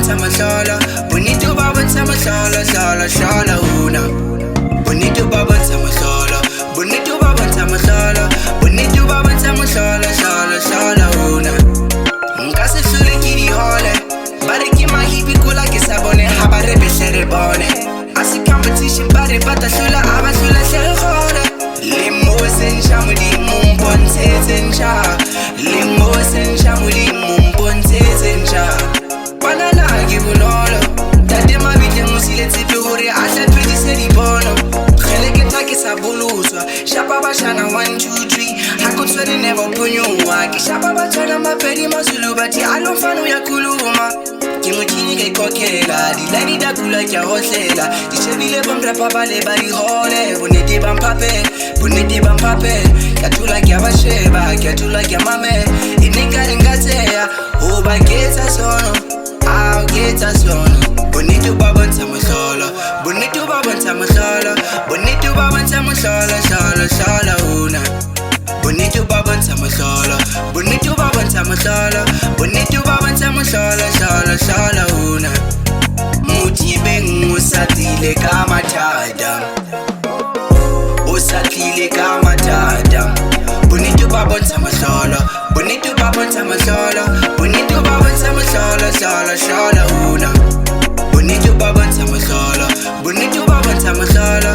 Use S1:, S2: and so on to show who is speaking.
S1: bontsha mahlola, bonito ba bontsha mahlola, hlola hlola una. Bonito ba bontsha mahlola, bonito ba bontsha mahlola, bonito ba bontsha mahlola, hlola hlola una. Nka se hlole ke di hole, ba re ke mahipi kola ke sa bone ha ba re behle re bone. A se competition ba re bata hlola a ba hlola hle gole. Le mo sensha modimo mpontshetse ntjha, le mo sensha modimo mpontshetse ntjha. Banana ke bonolo, tate mabitla mo siletse pe hore a hlaphedise dipono. Kgele ke tla ke sa boloswa, shapa bashana 1 2 3, ha ko tshwere never phonyowa. Ke shapa batshwana mapedi mazulu bathi alofano ya kuluma. Ke motjhini ka ikokela, dilane da kula ke a hohlela. Di shebile bomrapa ba le ba di hole, bonnete ba mphape, bonnete ba mphape. Ke a thula ke a ba sheba, ke a thula ke a mamela. E ne nka re nka tseya, ho ba ketsa sono, ao ketsa sono. Bonito ba bontsha mahlola, bonito ba bontsha mahlola, bonito ba bontsha mahlola, hlola hlola una. Bonito ba bontsha mahlola, bonito ba bontsha mahlola, bonito ba bontsha mahlola, hlola hlola una. Motibeng o sa tlile ka mathata, o sa tlile ka mathata. Bonito ba bontsha mahlola, bonito ba bontsha mahlola, bonito ba bontsha mahlola, hlola hlola una. Bonito ba bontsha mahlola, bonito ba bontsha mahlola,